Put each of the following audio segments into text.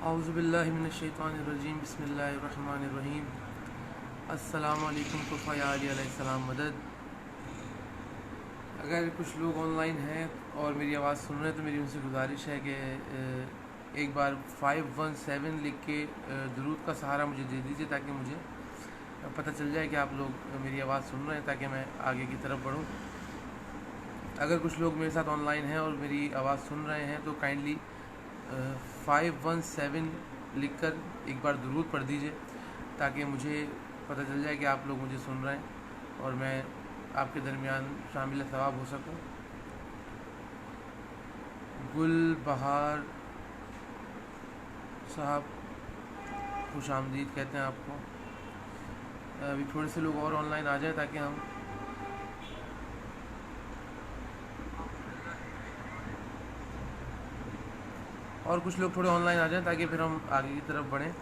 औज़ुबिल्लाहिमिनश्शैतानिर्रजीम बिस्मिल्लाहिर्रहमानिर्रहीम। अस्सलामु अलैकुम कुफ़ा या अली अलैहिस्सलाम मदद। अगर कुछ लोग ऑनलाइन हैं और मेरी आवाज़ सुन रहे हैं तो मेरी उनसे गुजारिश है कि एक बार 517 लिख के दुरूद का सहारा मुझे दे दीजिए, ताकि मुझे पता चल जाए कि आप लोग मेरी आवाज़ सुन रहे हैं, ताकि मैं आगे की तरफ बढ़ूँ। अगर कुछ लोग मेरे साथ ऑनलाइन हैं और मेरी आवाज़ सुन रहे हैं तो काइंडली 517 लिख कर एक बार दुरूद पढ़ दीजिए, ताकि मुझे पता चल जाए कि आप लोग मुझे सुन रहे हैं और मैं आपके दरमियान शामिल सवाब हो सकूं। गुल बहार साहब खुश आमदीद कहते हैं आपको। अभी थोड़े से लोग और ऑनलाइन आ जाए ताकि हम और कुछ लोग थोड़े ऑनलाइन आ जाएं ताकि फिर हम आगे की तरफ बढ़ें।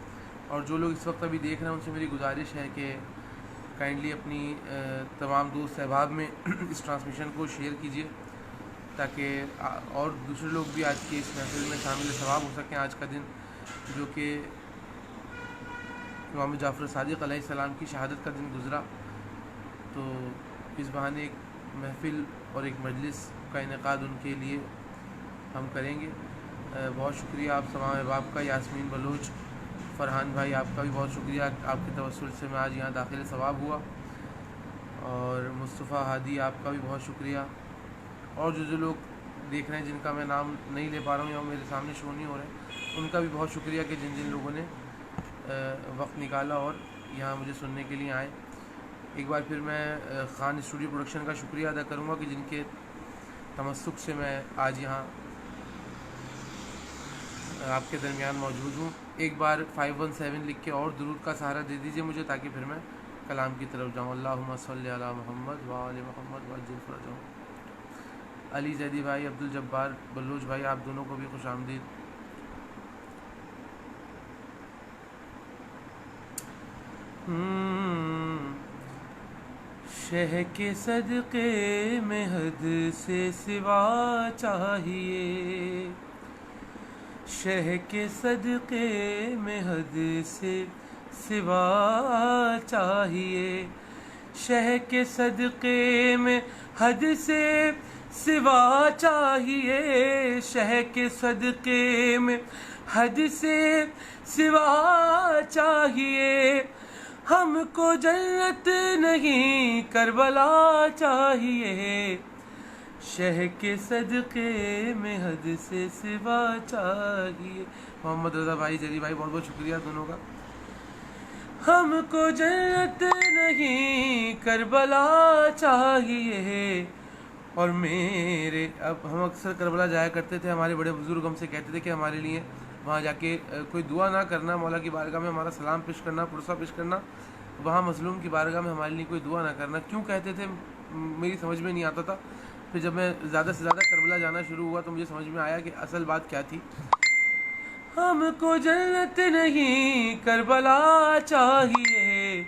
और जो लोग इस वक्त अभी देख रहे हैं उनसे मेरी गुजारिश है कि काइंडली अपनी तमाम दोस्त अहबाब में इस ट्रांसमिशन को शेयर कीजिए, ताकि और दूसरे लोग भी आज की इस महफिल में शामिल सवाब हो सकें। आज का दिन जो कि इमाम जाफ़र सादिक़ अलैहिस्सलाम की शहादत का दिन गुज़रा, तो इस बहाने एक महफिल और एक मजलिस का इनेकाद उनके लिए हम करेंगे। बहुत शुक्रिया आप तमाम अहबाब का। यास्मीन बलोच, फ़रहान भाई, आपका भी बहुत शुक्रिया, आपके तवस्सुल से मैं आज यहाँ दाखिल सवाब हुआ। और मुस्तफ़ा हादी, आपका भी बहुत शुक्रिया। और जो लोग देख रहे हैं जिनका मैं नाम नहीं ले पा रहा हूँ या मेरे सामने शो नहीं हो रहे हैं, उनका भी बहुत शुक्रिया कि जिन जिन लोगों ने वक्त निकाला और यहाँ मुझे सुनने के लिए आए। एक बार फिर मैं ख़ान स्टूडियो प्रोडक्शन का शुक्रिया अदा करूँगा कि जिनके तमस्सुक से मैं आज यहाँ आपके दरमियान मौजूद हूँ। एक बार 517 लिख के और दुरूद का सहारा दे दीजिए मुझे, ताकि फिर मैं कलाम की तरफ जाऊँ। अल्लाहुम्मा सल्ली अला मुहम्मद व आले मुहम्मद वअज्जिल फ़रजहum। अली जैदी भाई, अब्दुल जब्बार बलोच भाई, आप दोनों को भी खुश आमदीद। शह के सदक़े में हद से सिवा चाहिए, शह के सदक़े में हद से सिवा चाहिए, शह के सदक़े में हद से सिवा चाहिए, शह के सदक़े में हद से सिवा चाहिए। हमको जन्नत नहीं करबला चाहिए, शह के सदक़े में हद से सिवा चाहिए। मोहम्मद रज़ा भाई, जरी भाई, बहुत बहुत शुक्रिया दोनों का। हमको जन्नत नहीं करबला चाहिए। और मेरे, अब हम अक्सर करबला जाया करते थे, हमारे बड़े बुजुर्ग हमसे कहते थे कि हमारे लिए वहाँ जाके कोई दुआ ना करना, मौला की बारगाह में हमारा सलाम पेश करना, पुरसा पेश करना, वहाँ मज़लूम की बारगाह में हमारे लिए कोई दुआ ना करना। क्यों कहते थे मेरी समझ में नहीं आता था। फिर जब मैं ज़्यादा से ज़्यादा करबला जाना शुरू हुआ तो मुझे समझ में आया कि असल बात क्या थी। हमको जन्नत नहीं करबला चाहिए।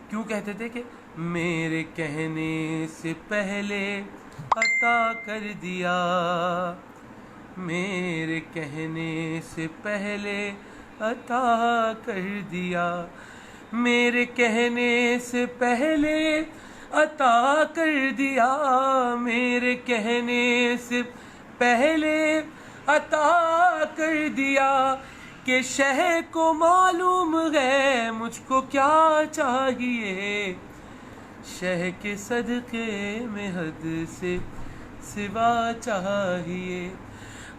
क्यों कहते थे कि मेरे कहने से पहले अता कर दिया, मेरे कहने से पहले अता कर दिया, मेरे कहने से पहले अता कर दिया, मेरे कहने से पहले अता कर दिया। कि शह को मालूम है मुझको क्या चाहिए, शह के सदक़े में हद से सिवा चाहिए।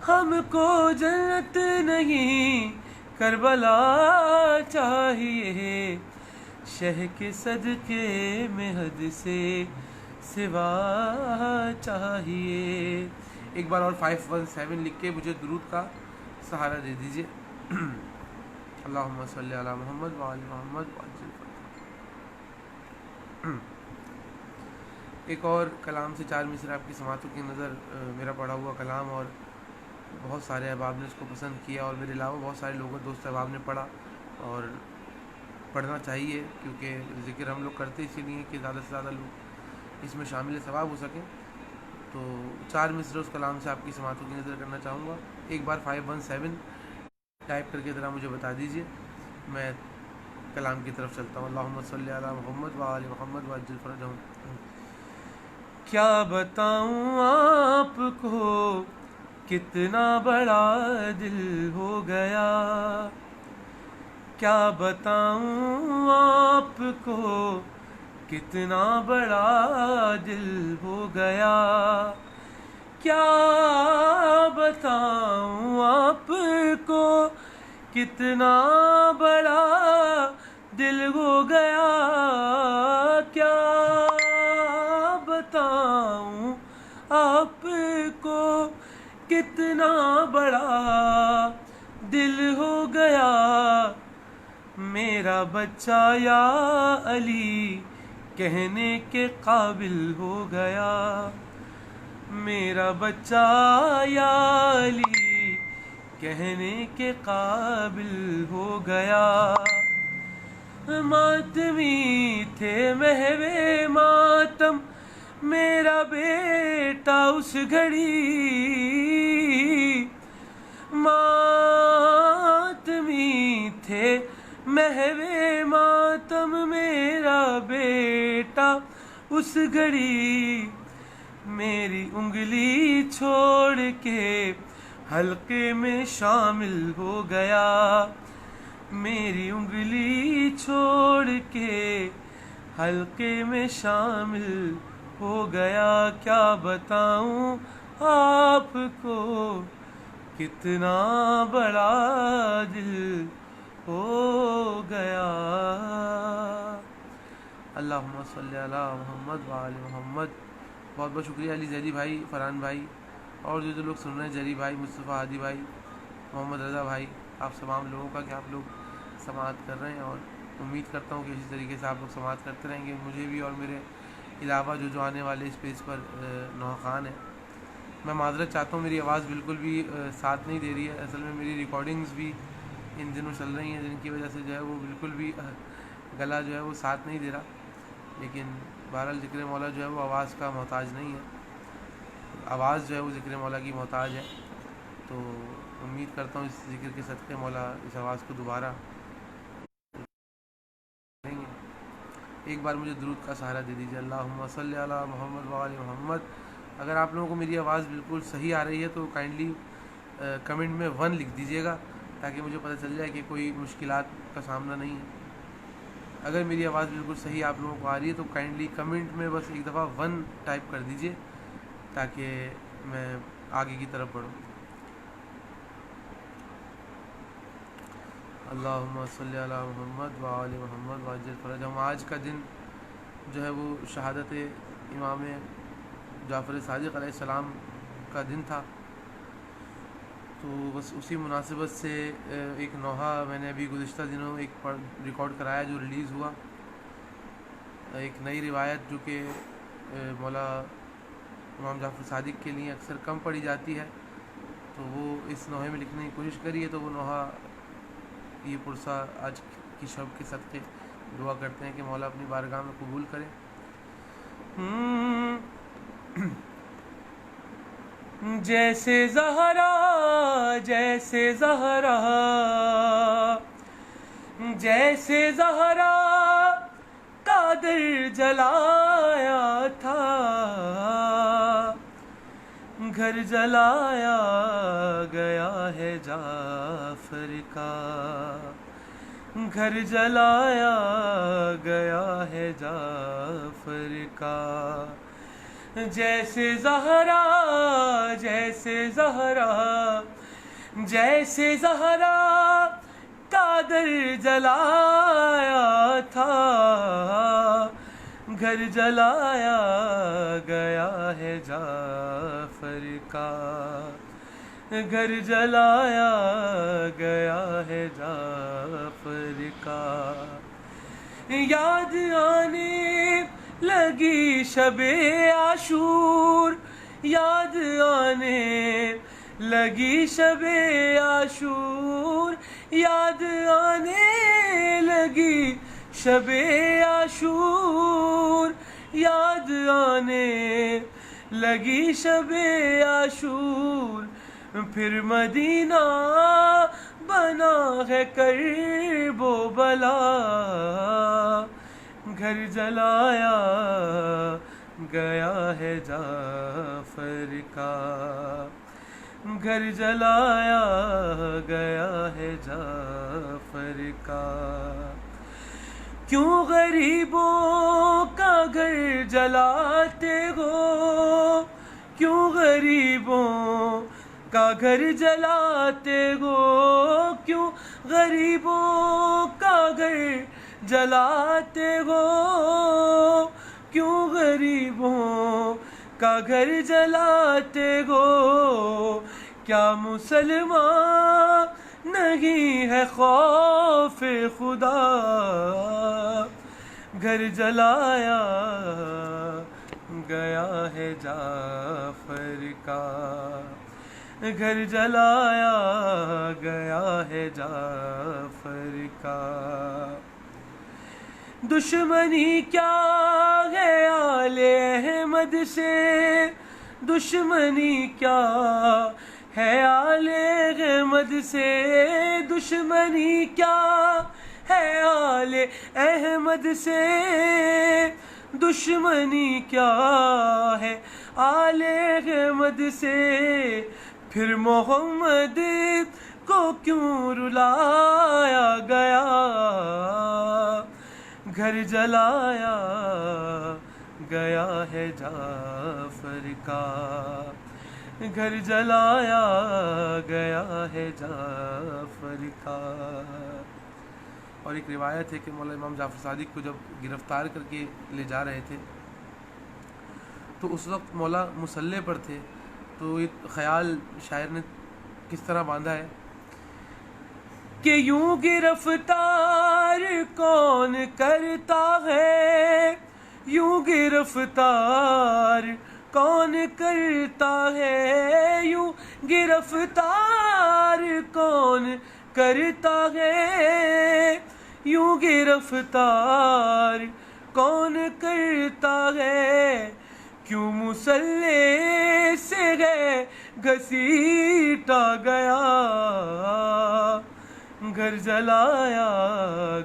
हमको जन्नत नहीं करबला चाहिए, शह के सदक़े में हद से सिवा चाहिए। एक बार और 517 लिख के मुझे दुरूद का सहारा दे दीजिए। अल्लाहुम्मा सल्ली अला मुहम्मद व आले मुहम्मद वअज्जिल फ़रजहum। एक और कलाम से 4 मिसरा आपकी समातों की नज़र मेरा पढ़ा हुआ कलाम, और बहुत सारे अहबाब ने इसको पसंद किया, और मेरे अलावा बहुत सारे लोगों दोस्त अहबाब ने पढ़ा। और पढ़ना चाहिए क्योंकि ज़िक्र हम लोग करते इसीलिए कि ज़्यादा से ज़्यादा लोग इसमें शामिल सवाब हो सकें। तो 4 मिसरे उस कलाम से आपकी समातों की नज़र करना चाहूँगा। एक बार 517 टाइप करके ज़रा मुझे बता दीजिए, मैं कलाम की तरफ चलता हूँ। अल्लाहुम्मा सल्ली अला मुहम्मद व आलि मुहम्मद व अज्जिल फरजहम। क्या बताऊँ आपको कितना बड़ा दिल हो गया, क्या बताऊँ आपको कितना बड़ा दिल हो गया, क्या बताऊँ आपको कितना बड़ा दिल हो गया, क्या बताऊँ आपको कितना बड़ा दिल हो गया। मेरा बच्चा या अली कहने के काबिल हो गया, मेरा बच्चा या अली कहने के काबिल हो गया। मातमी थे महवे मातम मेरा बेटा उस घड़ी, मातमी थे महवे मातम मेरा बेटा उस घड़ी। मेरी उंगली छोड़ के हल्के में शामिल हो गया, मेरी उंगली छोड़ के हल्के में शामिल हो गया। क्या बताऊं आपको कितना बड़ा दिल हो गया। अल्लाहुम्मा सल्ली अला मुहम्मद व आलि मुहम्मद। बहुत बहुत शुक्रिया अली जरी भाई, फरहान भाई और जो लोग सुन रहे हैं, जरी भाई, मुस्तफ़ा हादी भाई, मोहम्मद रज़ा भाई, आप तमाम लोगों का कि आप लोग समाअत कर रहे हैं और उम्मीद करता हूँ कि इसी तरीके से आप लोग समाअत करते रहेंगे। मुझे भी और मेरे अलावा जो आने वाले इस पेज पर नौहा खान है, मैं माजरत चाहता हूँ, मेरी आवाज़ बिल्कुल भी साथ नहीं दे रही है। असल में मेरी रिकॉर्डिंग्स भी इन दिनों चल रही हैं जिनकी वजह से जो है वो बिल्कुल भी गला जो है वो साथ नहीं दे रहा, लेकिन बहरहाल ज़िक्र मौला जो है वो आवाज़ का मोहताज नहीं है, आवाज़ जो है वो ज़िक्र मौला की मोहताज है। तो उम्मीद करता हूँ इस ज़िक्र के सदक़े मौला इस आवाज़ को दोबारा देंगे। एक बार मुझे दुरूद का सहारा दे दीजिए। अल्लाहुम्मा सल्ली अला मुहम्मद व आलि मुहम्मद। अगर आप लोगों को मेरी आवाज़ बिल्कुल सही आ रही है तो काइंडली कमेंट में 1 लिख दीजिएगा ताकि मुझे पता चल जाए कि कोई मुश्किलात का सामना नहीं है। अगर मेरी आवाज़ बिल्कुल सही आप लोगों को आ रही है तो काइंडली कमेंट में बस एक दफ़ा 1 टाइप कर दीजिए ताकि मैं आगे की तरफ बढ़ूँ। अल्लाहुम्मा सल्ली अला मुहम्मद व आलि मुहम्मद व अज्जिल फरजहम। आज का दिन जो है वो शहादत इमाम जाफ़र सादिक़ अलैहिस्सलाम का दिन था, तो बस उसी मुनासिबत से एक नौहा मैंने अभी गुज़िश्ता दिनों एक रिकॉर्ड कराया जो रिलीज़ हुआ, एक नई रिवायत जो कि मौला इमाम जाफ़र सादिक़ के लिए अक्सर कम पढ़ी जाती है, तो वो इस नौहे में लिखने की कोशिश करी है। तो वो नौहा ये पुरसा आज की शब के सदक़े दुआ करते हैं कि मौला अपनी बारगाह में कबूल करे। जैसे ज़हरा जैसे ज़हरा जैसे ज़हरा का दिल जलाया था, घर जलाया गया है जाफ़र का, घर जलाया गया है जाफ़र का। जैसे ज़हरा जैसे ज़हरा जैसे ज़हरा का दिल जलाया था, घर जलाया गया है जाफ़र का, घर जलाया गया है जाफ़र का। याद आने लगी शबे आशूर, याद आने लगी शबे आशूर, याद आने लगी शबे आशूर, याद आने लगी शबे आशूर। फिर मदीना बना है कर्बो बला, घर जलाया गया है जाफर का, घर जलाया गया है जाफर का। क्यों गरीबों का घर जलाते हो, क्यों गरीबों का घर जलाते हो, क्यों गरीबों का घर जलाते हो, क्यों गरीबों का घर जलाते हो। क्या मुसलमान नहीं है खौफ खुदा, घर जलाया गया है जाफर का, घर जलाया गया है जाफर का। दुश्मनी क्या है आले अहमद से, दुश्मनी क्या है आले अहमद से, दुश्मनी क्या है आले अहमद से, दुश्मनी क्या है आले अहमद से। फिर मोहम्मद को क्यों रुलाया गया, घर जलाया गया है जाफर का, घर जलाया गया है जाफर का। और एक रिवायत है कि मौला इमाम जाफ़र सादिक को जब गिरफ़्तार करके ले जा रहे थे तो उस वक्त मौला मुसल्ले पर थे। तो ये ख़याल शायर ने किस तरह बांधा है कि यूं गिरफ्तार कौन करता है, यूं गिरफ्तार कौन करता है, यूं गिरफ्तार कौन करता है, यूं गिरफ्तार कौन करता है। क्यों मुसल्ले से है घसीटा गया, घर जलाया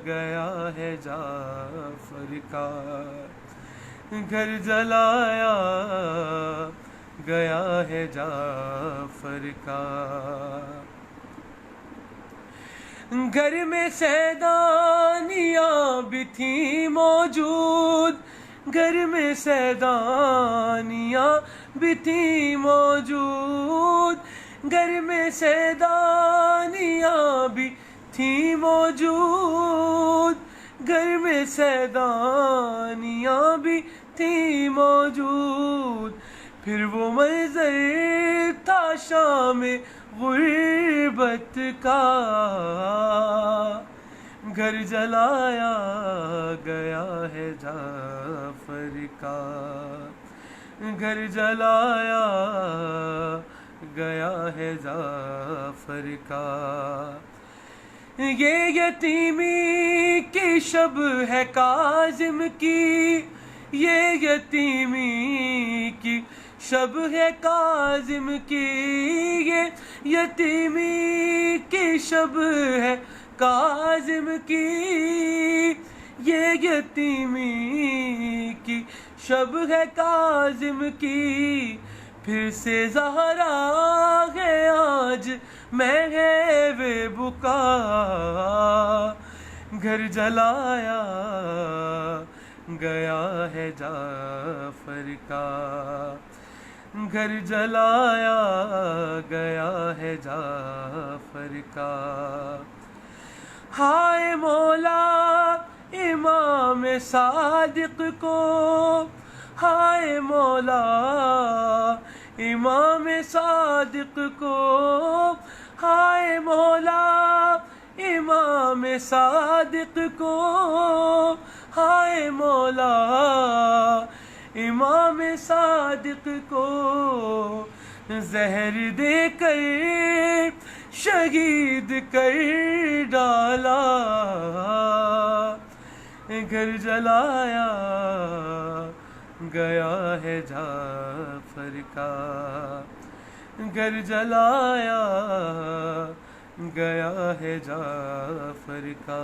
गया है जाफर का, घर जलाया गया है जाफर का। घर में सैदानियाँ भी थी मौजूद, घर में सैदानियाँ भी थी मौजूद, घर में सैदानियाँ भी थी मौजूद, घर में सैदानियाँ भी थी मौजूद। फिर वो मंजर था शाम गुर्बत का, घर जलाया गया है जाफर का, घर जलाया गया है जाफर का। ये यतीमी की शब है काजिम की, ये यतीमी की शब है काजिम की, ये यतीमी की शब है काजिम की, ये यतीमी की शब है काजिम की। फिर से ज़हरा है आज मैं है वे बुका, घर जलाया गया है जाफर का, घर जलाया गया है जाफर का। हाय मौला इमाम सादिक को, हाय मौला इमाम सादिक को, हाय मौला इमाम सादिक को, हाय मौला इमाम सादिक को। जहर देकर शहीद कर डाला, घर जलाया गया है जाफर का, घर जलाया गया है जाफर का।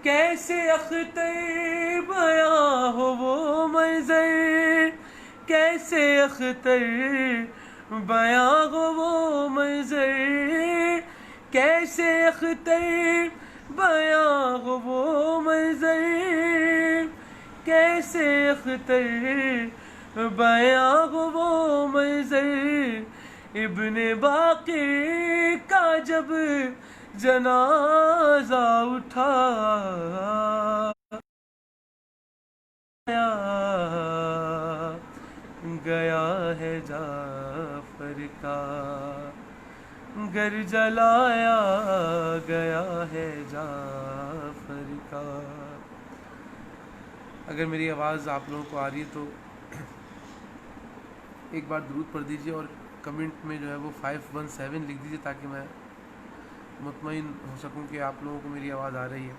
कैसे अख्तर बयां हो वो मंजर, कैसे अख्तर बयां हो वो मंजर, कैसे अख्तर बयां हो वो मंजर, कैसे अख्तर बयां हो वो मंजर। इब्ने बाक़िर का जब जनाजा उठा गया है जाफर का, घर जलाया गया है जाफर का। अगर मेरी आवाज़ आप लोगों को आ रही है तो एक बार दुरूद पढ़ दीजिए और कमेंट में जो है वो 517 लिख दीजिए ताकि मैं मुतमईन हो सकूं कि आप लोगों को मेरी आवाज़ आ रही है।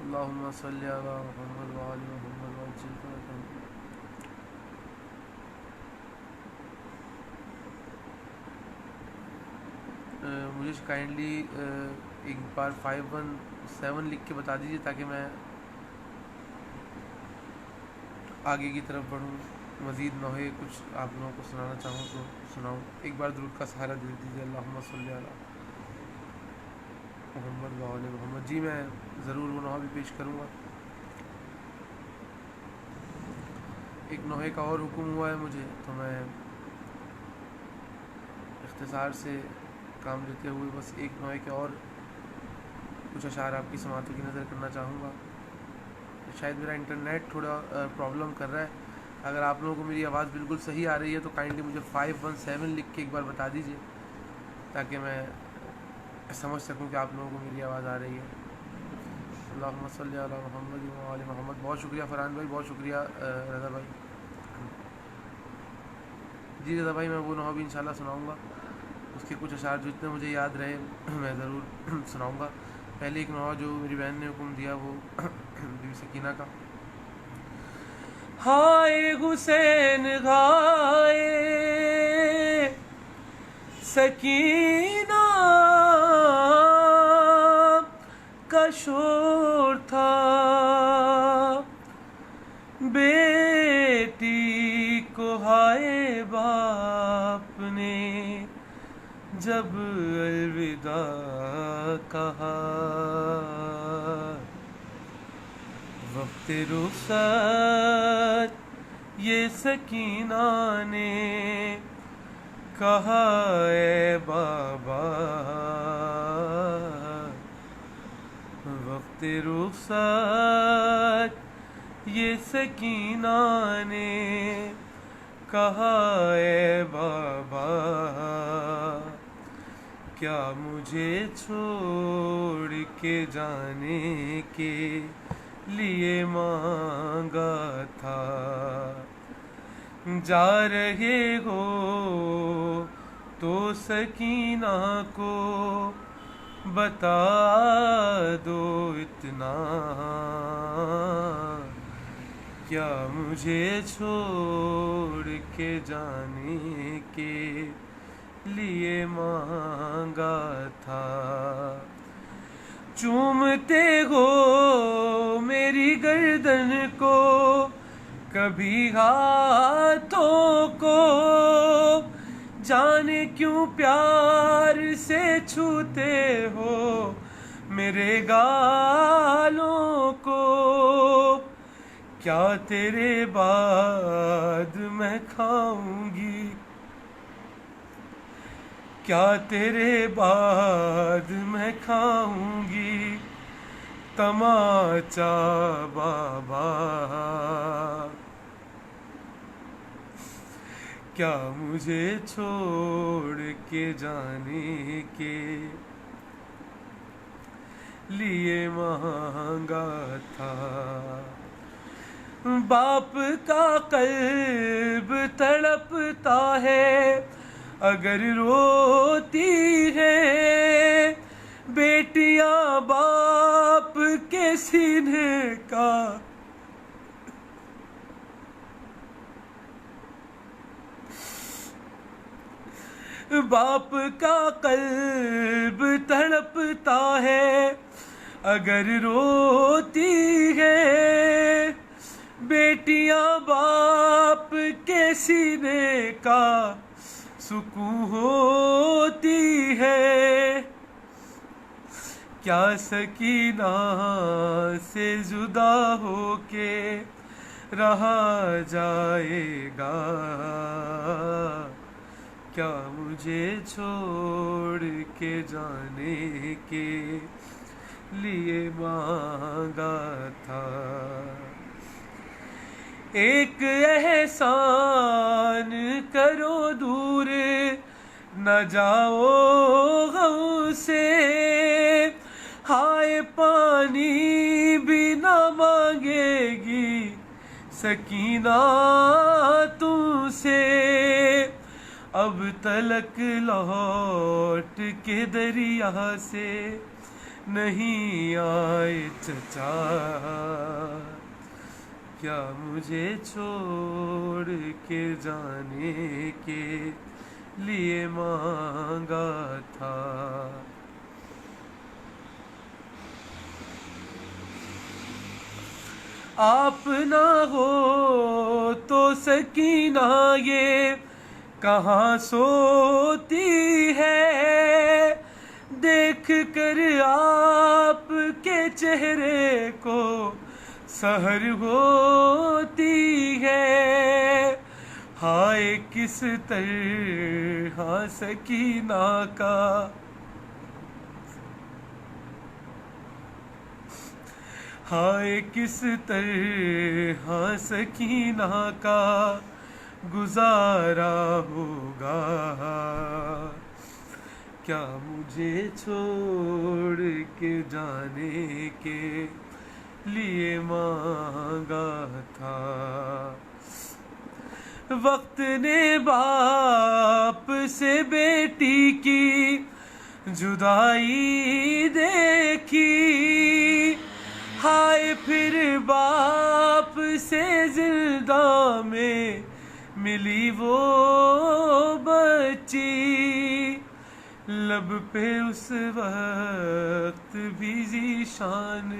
अल्लाहुम्मा सल्ली अला मुहम्मद व आलि मुहम्मद वअज्जिल फरजहम। मुझे काइंडली एक बार 517 लिख के बता दीजिए ताकि मैं आगे की तरफ बढ़ूँ, मज़ीद नोहे कुछ आप लोगों को सुनाना चाहूँ तो सुनाऊँ। एक बार दुरूद का सहारा दे दीजिए। अल्लाहुम्मा सल्ली अला मुहम्मद व आलि मुहम्मद। जी मैं ज़रूर वो नोहा भी पेश करूँगा। एक नोहे का और हुक्म हुआ है मुझे तो मैं इख्तिसार से काम लेते हुए बस एक नोहे के और कुछ अशार आपकी समातों की नज़र करना चाहूँगा। शायद मेरा इंटरनेट थोड़ा प्रॉब्लम कर रहा है। अगर आप लोगों को मेरी आवाज़ बिल्कुल सही आ रही है तो काइंडली मुझे 517 लिख के एक बार बता दीजिए ताकि मैं समझ सकूं कि आप लोगों को मेरी आवाज़ आ रही है। अल्लाहुम्मा सल्ली अला मुहम्मद व आलि मुहम्मद। बहुत शुक्रिया फ़रहान भाई, बहुत शुक्रिया रज़ा भाई। जी रज़ा भाई मैं वो नोहा भी इंशाल्लाह सुनाऊँगा। उसके कुछ अशार जो इतने मुझे याद रहे मैं ज़रूर सुनाऊँगा। पहले एक नोहा जो मेरी बहन ने हुक्म दिया वो बीवी सकीना का। हाय हुसैन हाय सकीना का शोर था, बेटी को हाय बाप ने जब अलविदा कहा। वक्त रुखसत ये सकीना ने कहा ए बाबा, वक्त रुखसत ये सकीना ने कहा ए बाबा, क्या मुझे छोड़ के जाने के लिए मांगा था। जा रहे हो तो सकीना को बता दो इतना, क्या मुझे छोड़ के जाने के लिए मांगा था। चूमते हो मेरी गर्दन को कभी हाथों को, जाने क्यों प्यार से छूते हो मेरे गालों को। क्या तेरे बाद मैं खाऊंगी, क्या तेरे बाद मैं खाऊंगी तमाचा बाबा। क्या मुझे छोड़ के जाने के लिए मांगा था। बाप का कल्ब तड़पता है अगर रोती है, बेटियां बाप के सीने का बाप का कल्ब तड़पता है अगर रोती है, बेटियां बाप के सीने का सुकून होती है। क्या सकीना से जुदा होके रहा जाएगा, क्या मुझे छोड़ के जाने के लिए मांगा था। एक एहसान करो दूर न जाओ गम से, हाय पानी भी न मांगेगी सकीना तुमसे। अब तलक लौट के दरिया से नहीं आए चचा, क्या मुझे छोड़ के जाने के लिए मांगा था। आप ना हो तो सकीना ये कहाँ सोती है, देख कर आप के चेहरे को सहर होती है। हाय किस तरह सकीना का हाय किस तरह सकीना का गुजारा होगा, क्या मुझे छोड़ के जाने के लिए मांगा था। वक्त ने बाप से बेटी की जुदाई देखी, हाय फिर बाप से जिंदा में मिली वो बच्ची। लब पे उस वक्त भी ज़ीशान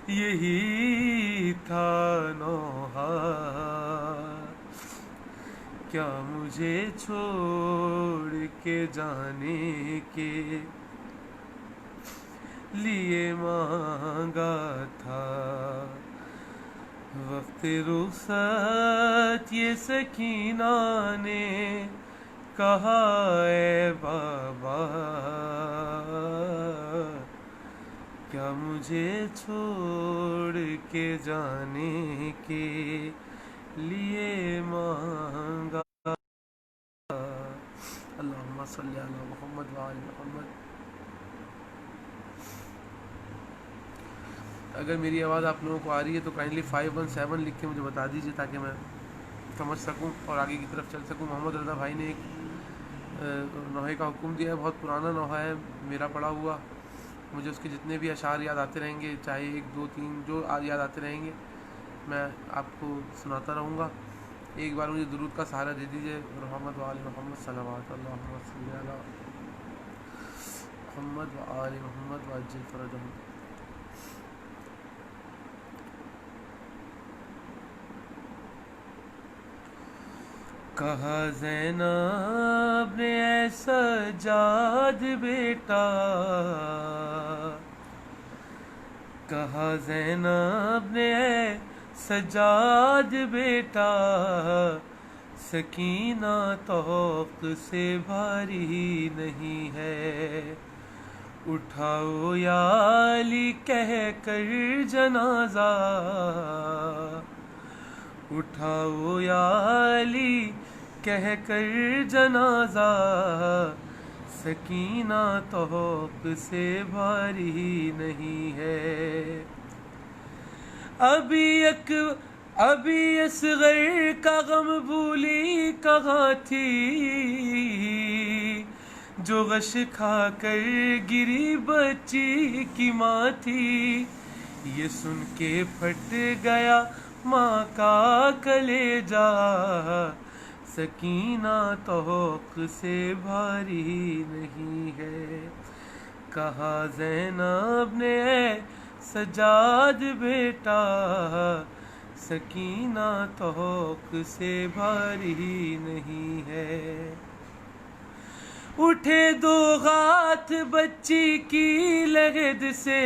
यही था नौहा, क्या मुझे छोड़ के जाने के लिए मांगा था। वक्त रुखसत ये सकीना ने कहा है बाबा, क्या मुझे छोड़ के जाने के लिए मांगा। अल्लाहुम्मा सल्ली अला मुहम्मद व आले मुहम्मद। अगर मेरी आवाज़ आप लोगों को आ रही है तो काइंडली 517 लिख के मुझे बता दीजिए ताकि मैं समझ सकूं और आगे की तरफ चल सकूं। मोहम्मद रज़ा भाई ने एक नोहे का हुक्म दिया है, बहुत पुराना नोहा है मेरा पढ़ा हुआ, मुझे उसके जितने भी अशार याद आते रहेंगे, चाहे 1 2 3 जो याद आते रहेंगे मैं आपको सुनाता रहूँगा। एक बार मुझे दुरूद का सहारा दे दीजिए। मोहम्मद व आले मोहम्मद सल्लल्लाहु अलैहि मोहम्मद व आले मोहम्मद व अज्जिल फरजहुम। कहा ज़ैनब ने ऐसा जाद बेटा, कहा ज़ैनब ने सजाद बेटा, सकीना तौक़ से भारी नहीं है। उठाओ या अली कह कर जनाजा, उठाओ या अली कह कर जनाजा, सकीना तौक़ से भारी नहीं है। अभी असग़र का गम भूली कहाँ थी, जो गश खा कर गिरी बच्ची की माँ थी। ये सुन के फट गया माँ का कलेजा, सकीना तौक से भारी नहीं है। कहा ज़ैनब ने सजाद बेटा, सकीना तौक से भारी नहीं है। उठे दो हाथ बच्ची की लगद से,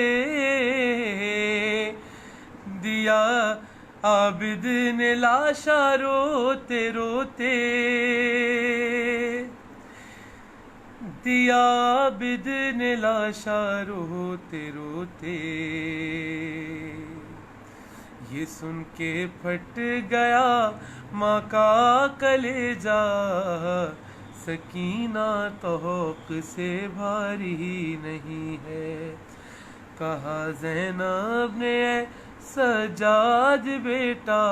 दिया आबिद ने लाशा रोते रोते, दिया आबिद ने लाशा रोते रोते। ये सुन के फट गया माँ का कलेजा, सकीना तौक से भारी नहीं है। कहा ज़ैनब ने सजाद बेटा,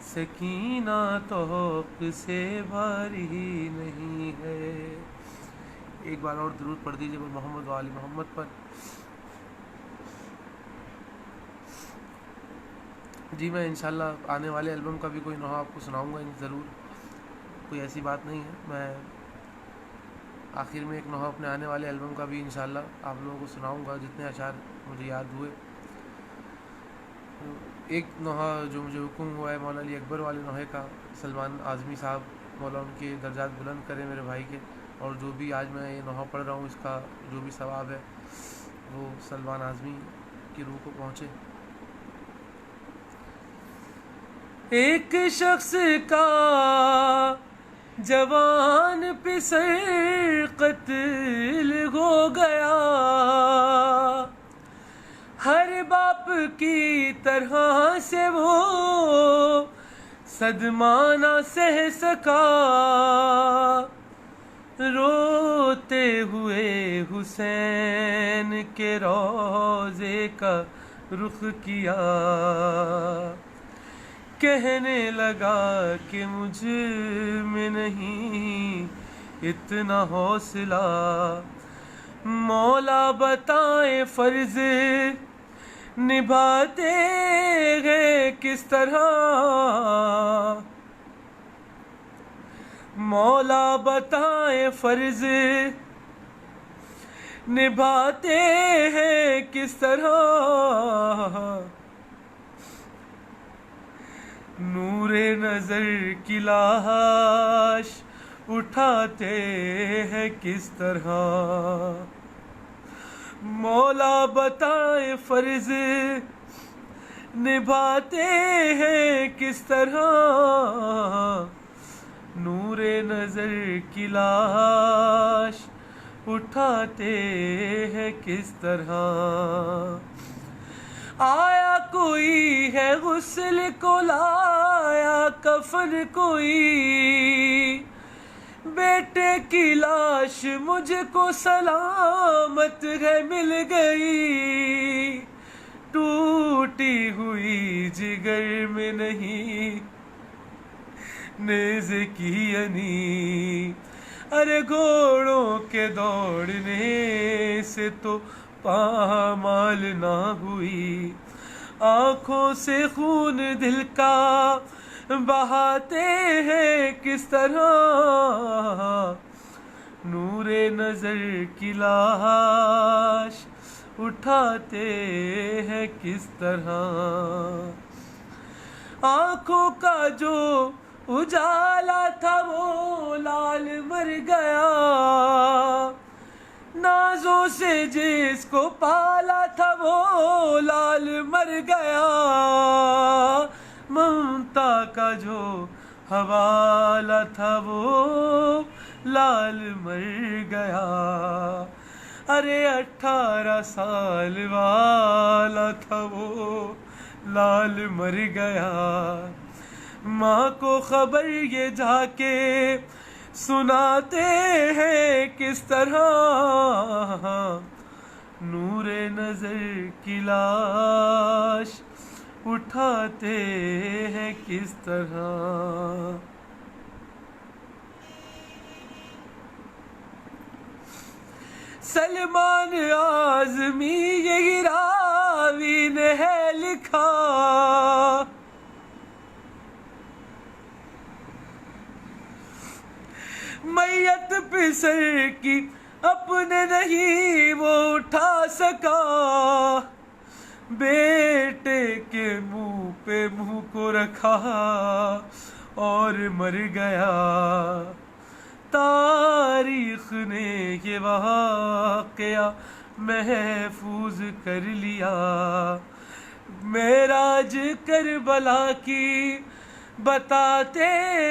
सकीना तौक से भारी नहीं है। एक बार और दुरूद पढ़ दीजिए मोहम्मद वाली मोहम्मद पर। जी मैं इंशाल्लाह आने वाले एल्बम का भी कोई नोहा आपको सुनाऊंगा ज़रूर, कोई ऐसी बात नहीं है। मैं आखिर में एक नोहा अपने आने वाले एल्बम का भी इंशाल्लाह आप लोगों को सुनाऊंगा, जितने अशार मुझे याद हुए। एक नोहा जो मुझे हुक्म हुआ है मौला अली अकबर वाले नोहे का, सलमान आज़मी साहब, मौला उनके दर्जात बुलंद करें मेरे भाई के। और जो भी आज मैं ये नोहा पढ़ रहा हूँ, इसका जो भी सवाब है वो सलमान आज़मी की रूह को पहुँचे। एक शख्स का जवान पे सर कत्ल हो गया, हर बाप की तरह से वो सदमा ना सह सका। रोते हुए हुसैन के रोज़े का रुख किया, कहने लगा कि मुझ में नहीं इतना हौसला। मौला बताए फर्ज निभाते हैं किस तरह, मौला बताए फर्ज निभाते हैं किस तरह। नूरे नजर की लाश उठाते हैं किस तरह, मौला बताए फर्ज निभाते हैं किस तरह। नूरे नजर की लाश उठाते हैं किस तरह। आया कोई है गुस्ल को लाया कफन कोई, बेटे की लाश मुझको सलामत है मिल गई। टूटी हुई जिगर में नहीं नेज़ की यनी, अरे घोड़ों के दौड़ने से तो पामाल ना हुई। आँखों से खून दिल का बहाते हैं किस तरह, नूरे नजर की लाश उठाते हैं किस तरह। आँखों का जो उजाला था वो लाल मर गया, नाजों से जिसको पाला था वो लाल मर गया। ममता का जो हवाला था वो लाल मर गया। अरे 18 साल वाला था वो लाल मर गया। माँ को खबर ये जाके सुनाते हैं किस तरह, नूरे नजर की लाश उठाते हैं किस तरह। सलमान आज़मी यही रावी ने है लिखा, सर की अपने नहीं वो उठा सका, बेटे के मुंह पे मुंह को रखा और मर गया। तारीख ने ये वाक़या महफूज कर लिया। मेराज करबला की बताते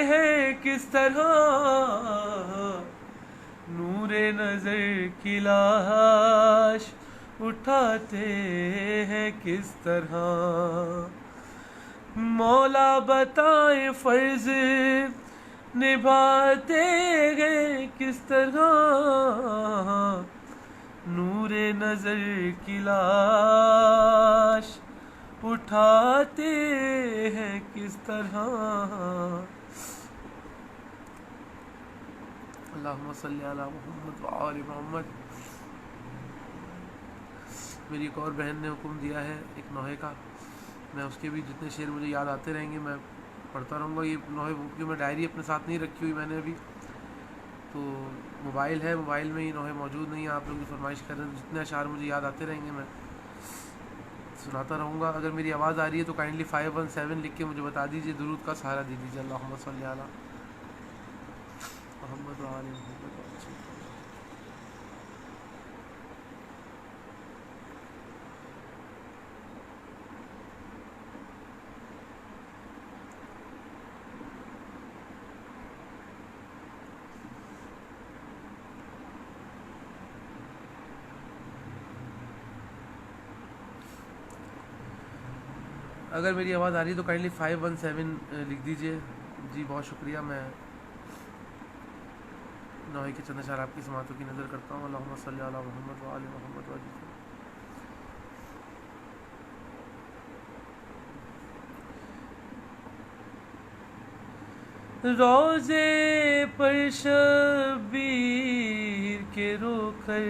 हैं किस तरह, नूरे नजर की लाश उठाते हैं किस तरह। मौला बताए फर्ज निभाते हैं किस तरह, नूरे नजर की लाश उठाते हैं किस तरह। अल्लाहुम्मा सल्ली अला मुहम्मद व आले मोहम्मद। मेरी एक और बहन ने हुक्म दिया है एक नोहे का, मैं उसके भी जितने शेर मुझे याद आते रहेंगे मैं पढ़ता रहूँगा। ये नोहे क्योंकि मैं डायरी अपने साथ नहीं रखी हुई मैंने अभी, तो मोबाइल है, मोबाइल में ही नोहे मौजूद नहीं है। आप लोग की फरमाइश कर रहे हैं, जितने अशार मुझे याद आते रहेंगे मैं सुनाता रहूँगा। अगर मेरी आवाज़ आ रही है तो काइंडली 517 लिख के मुझे बता दीजिए, दुरूद का सहारा दे दीजिए। अल्लाहुम्मा सल्ली अला मुहम्मद व आले मुहम्मद। अगर मेरी आवाज़ आ रही है तो काइंडली 517 लिख दीजिए जी, बहुत शुक्रिया। मैं नोहे के चंद अशार आपकी समातों की नज़र करता हूँ। अल्लाहुम्मा सल्ली अला मुहम्मद व आले मुहम्मद। रोज़े पर शबीर के रोकर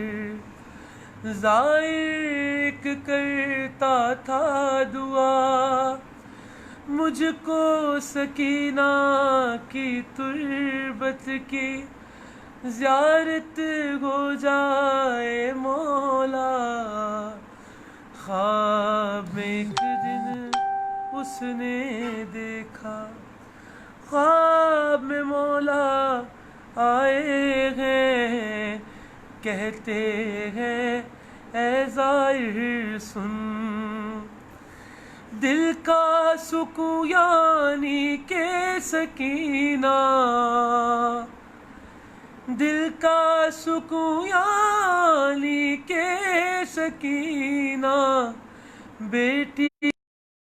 ज़ायक करता था दुआ, मुझको सकीना की तुरबत की ज़ियारत हो जाए मौला। ख्वाब में एक दिन उसने देखा, ख्वाब में मौला आए हैं, कहते हैं ऐ ज़ाहिर सुन, दिल का सुकून यानी के सकीना, दिल का सुकून यानी के सकीना, बेटी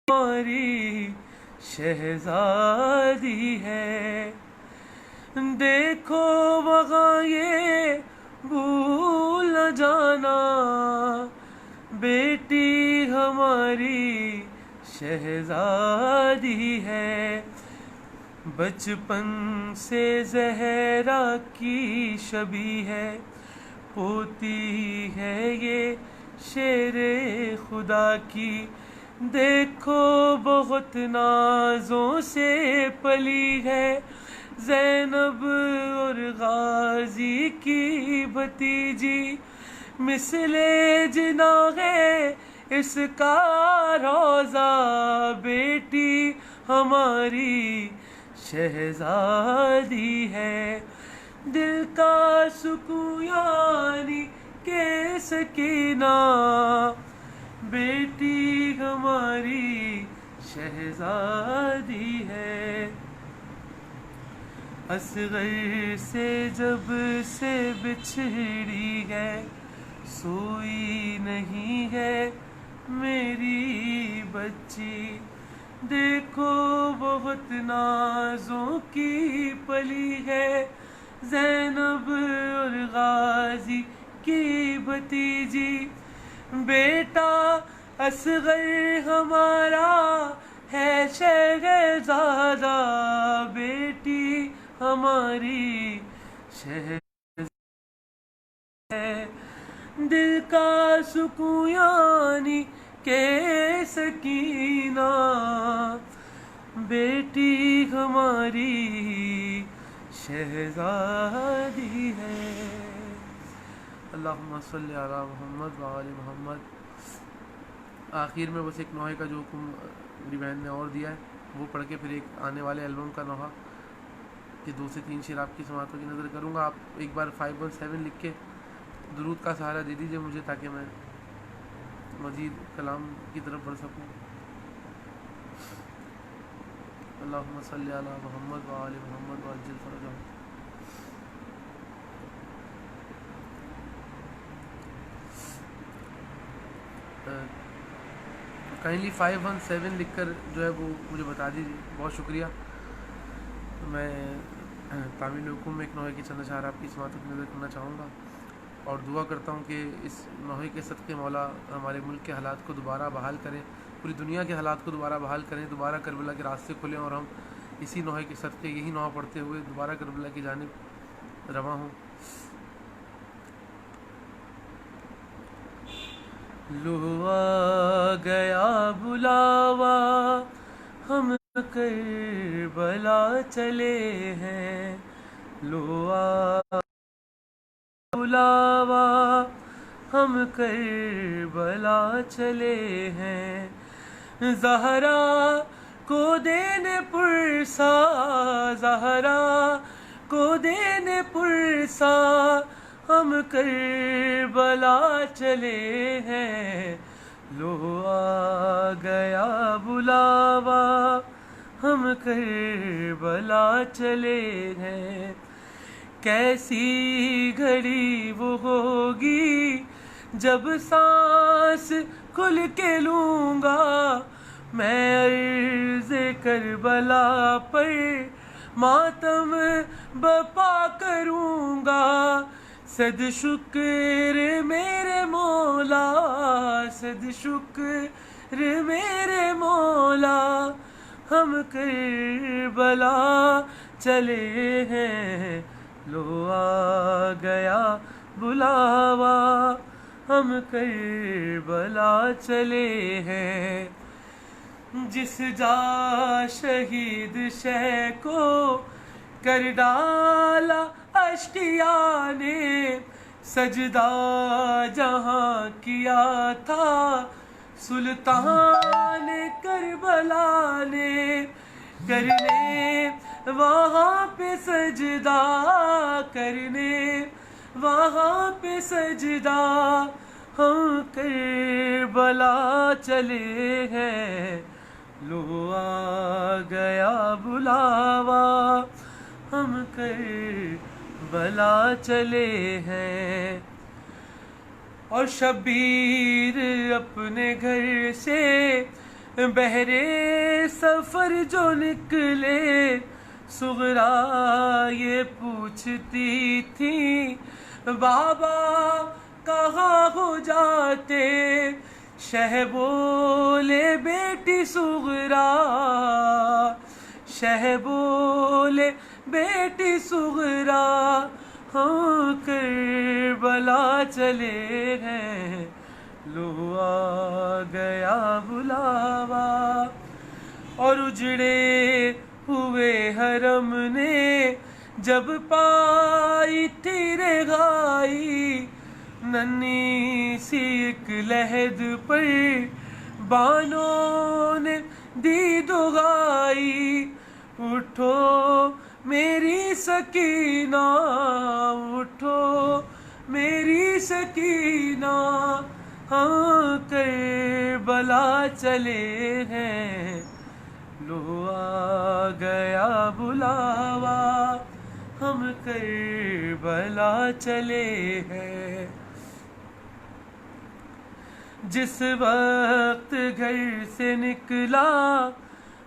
हमारी शहजादी है। देखो वहाँ ये भूल न जाना, बेटी हमारी शहजादी है। बचपन से ज़हरा की शबी है, पोती है ये शेरे खुदा की। देखो बहुत नाजों से पली है, ज़ैनब और गाजी की भतीजी। मिसले जिना है इसका रोज़ा, बेटी हमारी शहजादी है। दिल का सुकून यानी के सकीना, बेटी हमारी शहजादी है। असगर से जब से बिछड़ी है, सोई नहीं है मेरी बच्ची। देखो बहुत नाजों की पली है, ज़ैनब और गाजी की भतीजी। बेटा असगर हमारा है शहज़ादा, बेटी हमारी शहज़ादी है। दिल का सुकून यानी के सकीना, बेटी हमारी शहज़ादी है। अल्लाहुम्मा सल्ली अला मुहम्मद व आले मुहम्मद। आखिर में बस एक नोहे का जो हुक्म मेरी बहन ने और दिया है वो पढ़ के फिर एक आने वाले एल्बम का नोहा कि 2 से 3 शेर आपकी समातों की नज़र करूँगा। आप एक बार 517 लिख के दुरूद का सहारा दे दीजिए मुझे, ताकि मैं मज़ीद कलाम की तरफ बढ़ सकूँ। अल्लाहुम्मा सल्ली अला मुहम्मद व आले मुहम्मद व अज्जिल फरजहम। काइंडली 517 लिखकर जो है वो मुझे बता दीजिए, बहुत शुक्रिया। मैं तामील हुकुम में एक नोहे की चंद अशार आपकी समातों की नज़र करना चाहूँगा और दुआ करता हूँ कि इस नोहे के सदक़े मौला हमारे मुल्क के हालात को दोबारा बहाल करें, पूरी दुनिया के हालात को दोबारा बहाल करें, दोबारा करबला के रास्ते खुलें और हम इसी नोहे के सदक़े यही नोहा पढ़ते हुए दोबारा करबला की जानिब रवां हों। लो आ गया बुलावा, हम करबला चले हैं। लो आ बुलावा, हम करबला चले हैं। ज़हरा को देने पुरसा, ज़हरा को देने पुरसा, हम करबला चले हैं। लो आ गया बुलावा, हम करबला चले हैं। कैसी घड़ी वो होगी जब सांस खुल के लूँगा मैं अर्ज़ करबला पर मातम बपा करूँगा। सद शुक्र मेरे मौला, सद शुक्र मेरे मौला, हम करबला चले हैं। लो आ गया बुलावा, हम करबला चले हैं। जिस जा शहीद शह को कर डाला अश्किया ने, सजदा जहाँ किया था सुल्तान करबला ने। करने वहाँ पे सजदा, करने वहाँ पे सजदा, हम करबला चले हैं। लो आ गया बुलावा, हम करबला चले हैं। और शबीर अपने घर से बहरे सफ़र जो निकले, सुगरा ये पूछती थी बाबा कहाँ हो जाते। शह बोले बेटी सुगरा, शह बोले बेटी सुगरा, हम करबला चले हैं। लो आ गया बुलावा। और उजड़े हुए हरम ने जब पाई थी रेगाई, नन्ही सी एक लहद पर बानों ने दी दुगाई। उठो मेरी सकीना, उठो मेरी सकीना, हम करबला चले हैं। लो आ गया बुलावा, हम करबला चले हैं। जिस वक्त घर से निकला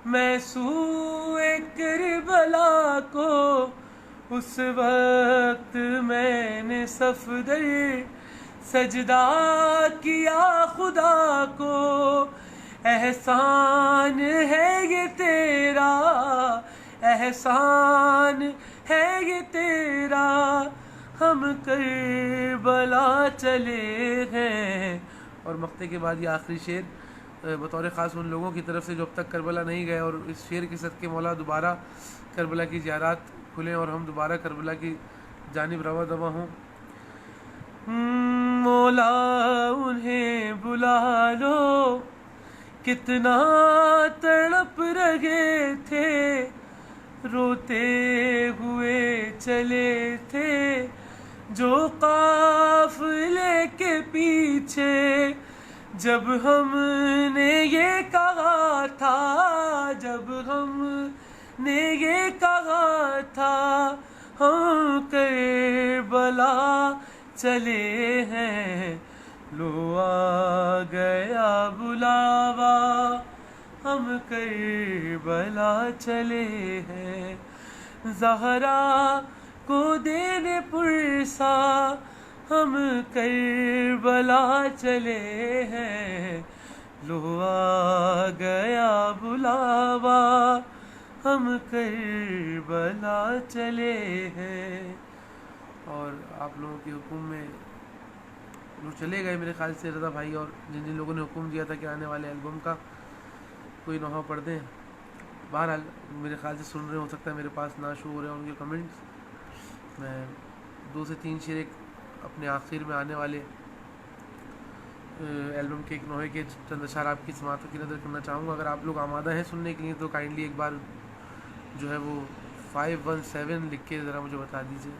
मैं सूए करबला को, उस वक्त मैंने सफदर सजदा किया खुदा को। एहसान है ये तेरा, एहसान है ये तेरा, हम करबला चले हैं। और मक्ते के बाद ये आखिरी शेर बतौर ख़ास उन लोगों की तरफ से जो अब तक करबला नहीं गए, और इस शेर के सदक़े मौला दोबारा करबला की ज़ियारत खुलें और हम दोबारा करबला की जानिब रवा दवा हों। मौला उन्हें बुला लो, कितना तड़प रहे थे, रोते हुए चले थे जो काफ़िले के पीछे। जब हमने ये कहा था, जब हमने ये कहा था, हम करबला चले हैं, लो आ गया बुलावा, हम करबला चले हैं। ज़हरा को देने पुरसा, हम करबला चले हैं, लो आ गया बुलावा, हम करबला चले हैं। और आप लोगों के हुक्म में लोग चले गए मेरे ख्याल से, रज़ा भाई और जिन जिन लोगों ने हुक्म दिया था कि आने वाले एल्बम का कोई नोहा पढ़ दें। बहरहाल मेरे ख्याल से सुन रहे, हो सकता है मेरे पास ना शो हो रहे उनके कमेंट्स। मैं 2 से 3 शेर अपने आखिर में आने वाले एल्बम के एक नोहे के चंद अशार आपकी समातों की नज़र करना चाहूँगा। अगर आप लोग आमादा हैं सुनने के लिए तो काइंडली एक बार जो है वो 517 लिख के ज़रा मुझे बता दीजिए।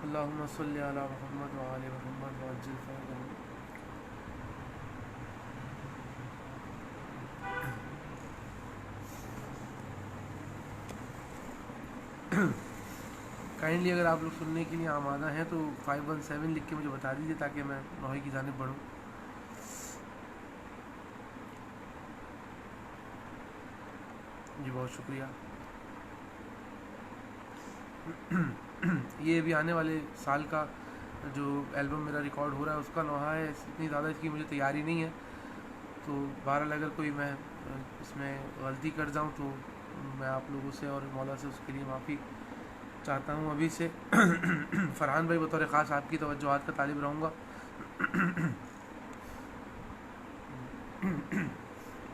अल्लाहुम्मा सल्ली अला मुहम्मद व आले मुहम्मद व अज्जिल फ़रजहम। काइंडली अगर आप लोग सुनने के लिए आमादा हैं तो 517 लिख के मुझे बता दीजिए ताकि मैं नोहे की जानिब बढ़ूँ। जी बहुत शुक्रिया। ये अभी आने वाले साल का जो एल्बम मेरा रिकॉर्ड हो रहा है उसका नोहा है। इतनी ज़्यादा इसकी मुझे तैयारी नहीं है, तो बहरहाल अगर कोई मैं इसमें गलती कर जाऊँ तो मैं आप लोगों से और मौला से उसके लिए माफ़ी चाहता हूँ अभी से। फरहान भाई बतौर ख़ास आपकी तवज्जुहात का तालिब रहूँगा।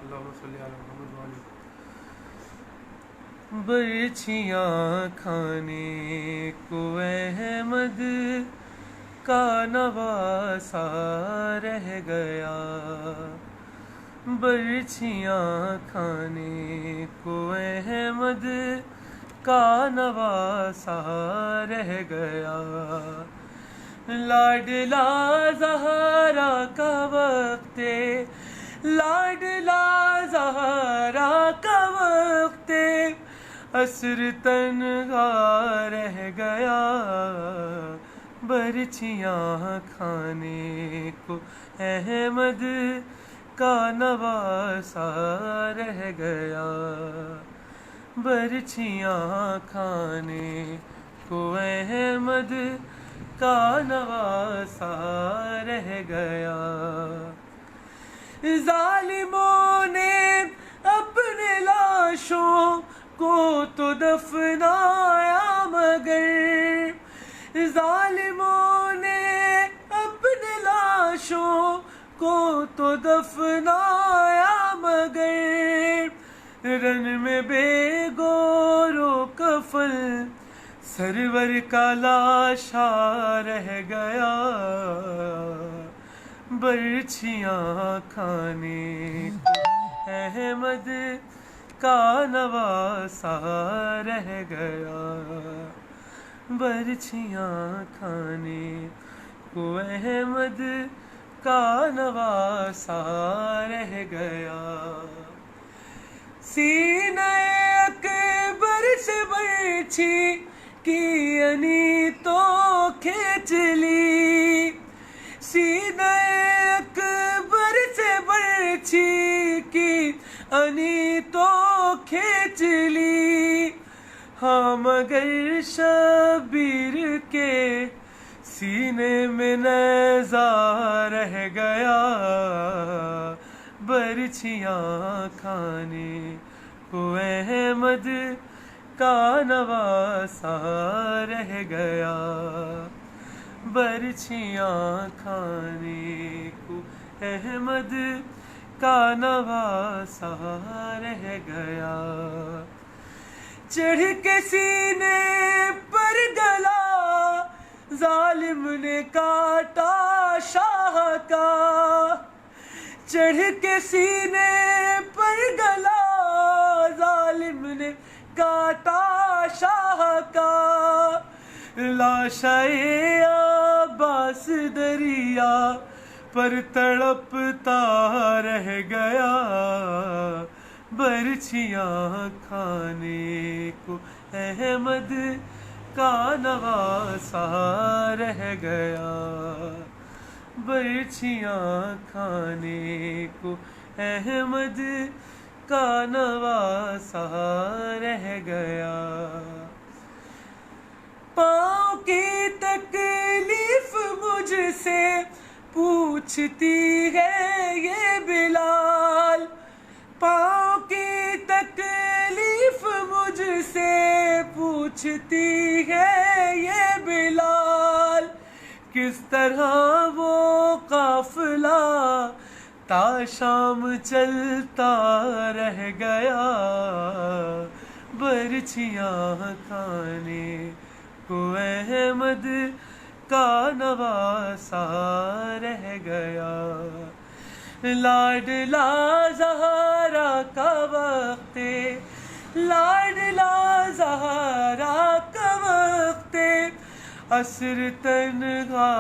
अल्लाहुम्मा सल्ली अला मुहम्मद व आले। बर्छियाँ खाने को अहमद का नवासा रह गया, बर्छियाँ खाने को अहमद का नवासा रह गया। लाडला ज़हरा का वक्ते, लाडला ज़हरा का वक्ते, असर तन्हा रह गया, बर्छियाँ खाने को अहमद का नवासा रह गया, बर्छियाँ खाने को अहमद का नवासा रह गया। ज़ालिमों ने अपने लाशों को तो दफनाया, मगर ज़ालिमों ने अपने लाशों को तो दफनाया, मगर रन में बेगोरो कफन सरवर का लाशा रह गया, बर्छियाँ खाने को अहमद का नवासा रह गया, बर्छियाँ खाने को अहमद का नवासा रह गया। सीने अकबर से बर्छी की अनी तो खींच ली, सीने अकबर से बर्छी की अनी तो खींच ली, हाँ मगर शबीर के सीने में नेज़ा रह गया, बर्छियाँ खाने को अहमद का नवासा रह गया, बरछियाँ खाने को अहमद का नवासा रह गया। चढ़ के सीने पर गला जालिम ने काटा शाह का, चढ़ के सीने पर गला जालिम ने काटा शाह का। लाशाए अब्बास दरिया पर तड़पता रह गया। बरछियाँ खाने को अहमद का नवासा रह गया। बरछियाँ खाने को अहमद का नवासा रह गया। पाँव की तकलीफ मुझसे पूछती है ये बिलाल, पाँव की तकलीफ मुझसे पूछती है ये बिलाल। किस तरह वो काफिला ता शाम चलता रह गया। बरछियाँ खाने को अहमद का नवासा रह गया। लाडला ज़हरा का वक्ते, लाडला ज़हरा का वक्ते असर तन्हा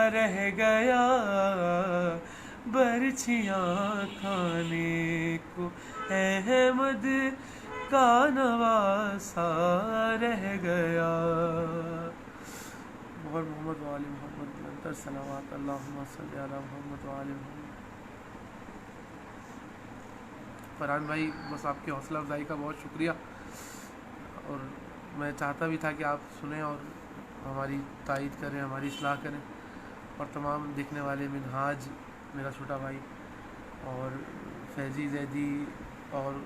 रह गया। बरछियाँ खाने को अहमद का नवासा रह गया। मोहम्मद व आले मोहम्मद निरंतर सलावत अल्लाहुम्मा सल्ली अला मोहम्मद व आले मोहम्मद। फरहान भाई, बस आपकी हौसला अफजाई का बहुत शुक्रिया, और मैं चाहता भी था कि आप सुने और हमारी तायीद करें, हमारी इस्लाह करें। और तमाम देखने वाले मिनहाज मेरा छोटा भाई और फैज़ी जैदी और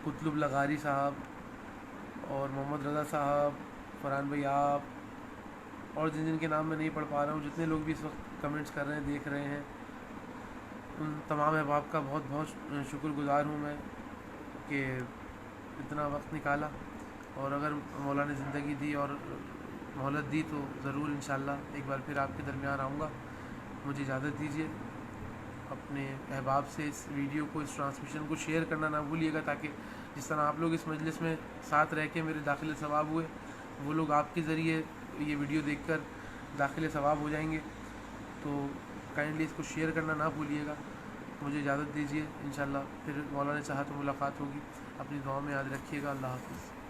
कुतुब लगारी साहब और मोहम्मद रज़ा साहब, फरहान भाई आप, और जिन जिन के नाम मैं नहीं पढ़ पा रहा हूँ, जितने लोग भी इस वक्त कमेंट्स कर रहे हैं, देख रहे हैं, उन तमाम अहबाब का बहुत बहुत शुक्रगुज़ार हूँ मैं कि इतना वक्त निकाला। और अगर मौला ने ज़िंदगी दी और मोहलत दी तो ज़रूर इंशाअल्लाह एक बार फिर आपके दरमियान आऊँगा। मुझे इजाज़त दीजिए। अपने अहबाब से इस वीडियो को, इस ट्रांसमिशन को शेयर करना ना भूलिएगा, ताकि जिस तरह आप लोग इस मजलिस में साथ रह के मेरे दाखिल सवाब हुए, वो लोग आपके ज़रिए ये वीडियो देखकर दाखिल सवाब हो जाएंगे। तो काइंडली इसको शेयर करना ना भूलिएगा। मुझे इजाज़त दीजिए। इंशाअल्लाह फिर मौला ने चाहा तो मुलाकात होगी। अपनी दुआ में याद रखिएगा। अल्लाह हाफ़िज़।